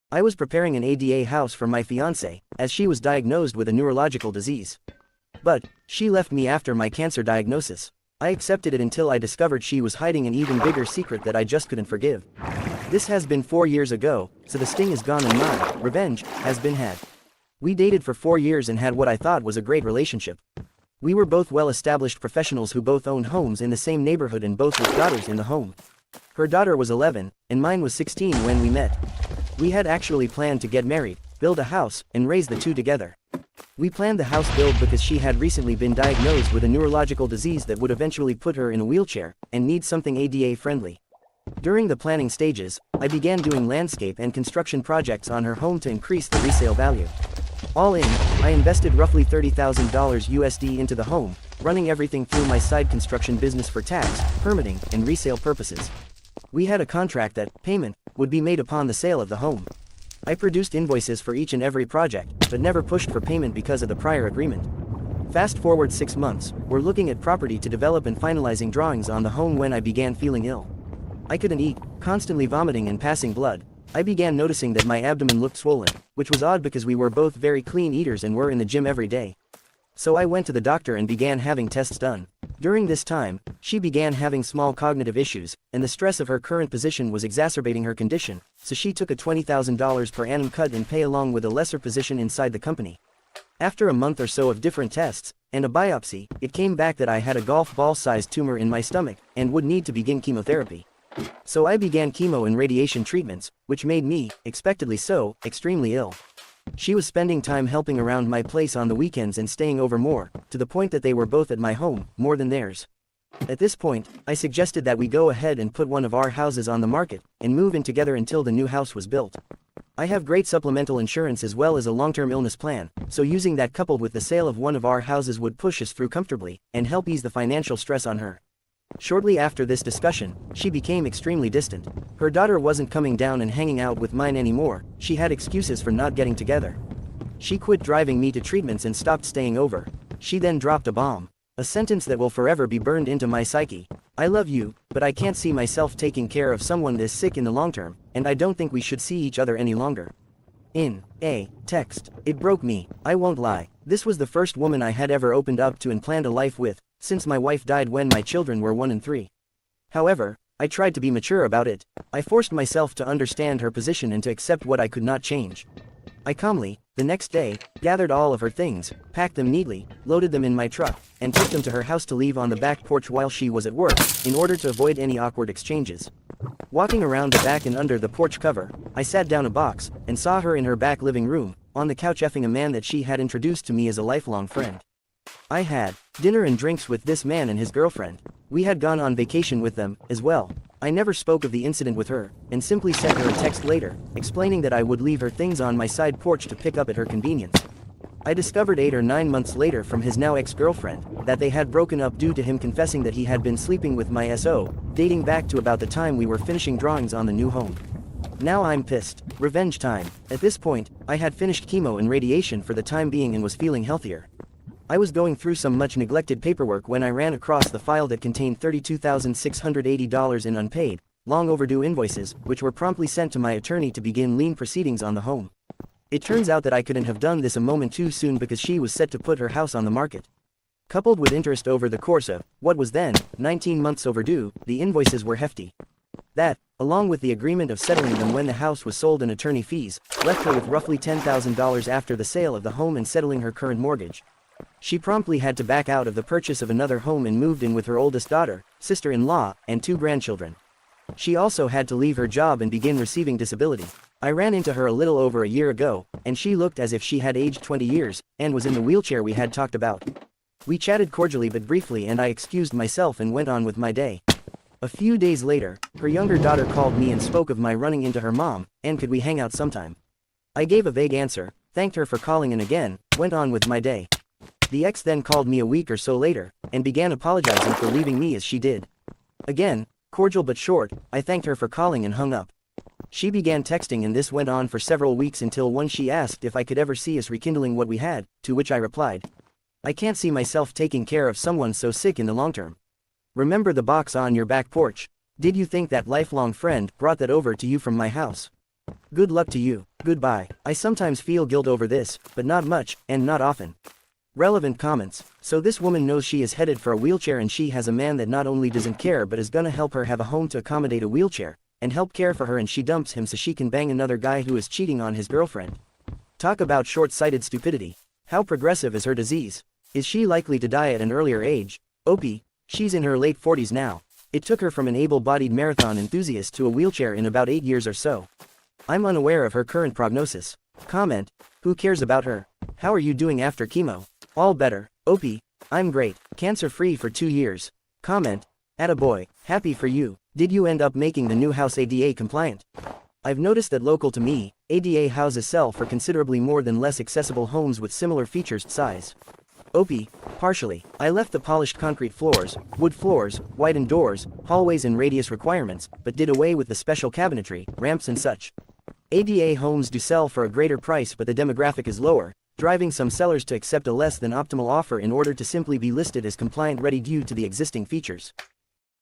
I was preparing an ADA house for my fiance, as she was diagnosed with a neurological disease. But she left me after my cancer diagnosis. I accepted it until I discovered she was hiding an even bigger secret that I just couldn't forgive. This has been 4 years ago, so the sting is gone and my revenge has been had. We dated for 4 years and had what I thought was a great relationship. We were both well-established professionals who both owned homes in the same neighborhood and both with daughters in the home. Her daughter was 11, and mine was 16 when we met. We had actually planned to get married, build a house, and raise the two together. We planned the house build because she had recently been diagnosed with a neurological disease that would eventually put her in a wheelchair, and need something ADA-friendly. During the planning stages, I began doing landscape and construction projects on her home to increase the resale value. All in, I invested roughly $30,000 USD into the home, running everything through my side construction business for tax, permitting, and resale purposes. We had a contract that payment would be made upon the sale of the home. I produced invoices for each and every project, but never pushed for payment because of the prior agreement. Fast forward 6 months, we're looking at property to develop and finalizing drawings on the home when I began feeling ill. I couldn't eat, constantly vomiting and passing blood. I began noticing that my abdomen looked swollen, which was odd because we were both very clean eaters and were in the gym every day. So I went to the doctor and began having tests done. During this time, she began having small cognitive issues, and the stress of her current position was exacerbating her condition, so she took a $20,000 per annum cut in pay along with a lesser position inside the company. After a month or so of different tests, and a biopsy, it came back that I had a golf ball-sized tumor in my stomach, and would need to begin chemotherapy. So I began chemo and radiation treatments, which made me, expectedly so, extremely ill. She was spending time helping around my place on the weekends and staying over more, to the point that they were both at my home, more than theirs. At this point, I suggested that we go ahead and put one of our houses on the market, and move in together until the new house was built. I have great supplemental insurance as well as a long-term illness plan, so using that coupled with the sale of one of our houses would push us through comfortably, and help ease the financial stress on her. Shortly after this discussion, she became extremely distant. Her daughter wasn't coming down and hanging out with mine anymore, she had excuses for not getting together. She quit driving me to treatments and stopped staying over. She then dropped a bomb. A sentence that will forever be burned into my psyche. I love you, but I can't see myself taking care of someone this sick in the long term, and I don't think we should see each other any longer. In a text, it broke me, I won't lie. This was the first woman I had ever opened up to and planned a life with, since my wife died when my children were 1 and 3. However, I tried to be mature about it. I forced myself to understand her position and to accept what I could not change. I calmly, the next day, gathered all of her things, packed them neatly, loaded them in my truck, and took them to her house to leave on the back porch while she was at work, in order to avoid any awkward exchanges. Walking around the back and under the porch cover, I sat down a box, and saw her in her back living room, on the couch effing a man that she had introduced to me as a lifelong friend. I had dinner and drinks with this man and his girlfriend. We had gone on vacation with them, as well. I never spoke of the incident with her, and simply sent her a text later, explaining that I would leave her things on my side porch to pick up at her convenience. I discovered 8 or 9 months later from his now ex-girlfriend, that they had broken up due to him confessing that he had been sleeping with my SO, dating back to about the time we were finishing drawings on the new home. Now I'm pissed. Revenge time. At this point, I had finished chemo and radiation for the time being and was feeling healthier. I was going through some much neglected paperwork when I ran across the file that contained $32,680 in unpaid, long overdue invoices, which were promptly sent to my attorney to begin lien proceedings on the home. It turns out that I couldn't have done this a moment too soon because she was set to put her house on the market. Coupled with interest over the course of, what was then, 19 months overdue, the invoices were hefty. That, along with the agreement of settling them when the house was sold and attorney fees, left her with roughly $10,000 after the sale of the home and settling her current mortgage. She promptly had to back out of the purchase of another home and moved in with her oldest daughter, sister-in-law, and 2 grandchildren. She also had to leave her job and begin receiving disability. I ran into her a little over a year ago, and she looked as if she had aged 20 years, and was in the wheelchair we had talked about. We chatted cordially but briefly and I excused myself and went on with my day. A few days later, her younger daughter called me and spoke of my running into her mom, and could we hang out sometime. I gave a vague answer, thanked her for calling and again, went on with my day. The ex then called me a week or so later, and began apologizing for leaving me as she did. Again, cordial but short, I thanked her for calling and hung up. She began texting and this went on for several weeks until one she asked if I could ever see us rekindling what we had, to which I replied, I can't see myself taking care of someone so sick in the long term. Remember the box on your back porch? Did you think that lifelong friend brought that over to you from my house? Good luck to you, goodbye. I sometimes feel guilt over this, but not much, and not often. Relevant comments. So this woman knows she is headed for a wheelchair and she has a man that not only doesn't care but is gonna help her have a home to accommodate a wheelchair, and help care for her, and she dumps him so she can bang another guy who is cheating on his girlfriend. Talk about short-sighted stupidity. How progressive is her disease? Is she likely to die at an earlier age? OP, she's in her late 40s now. It took her from an able-bodied marathon enthusiast to a wheelchair in about 8 years or so. I'm unaware of her current prognosis. Comment, who cares about her? How are you doing after chemo? All better. OP, I'm great, cancer-free for 2 years. Comment, attaboy, happy for you. Did you end up making the new house ADA compliant? I've noticed that local to me, ADA houses sell for considerably more than less accessible homes with similar features size. OP, partially. I left the polished concrete floors, wood floors, widened doors, hallways and radius requirements, but did away with the special cabinetry, ramps and such. ADA homes do sell for a greater price, but the demographic is lower, driving some sellers to accept a less than optimal offer in order to simply be listed as compliant ready due to the existing features.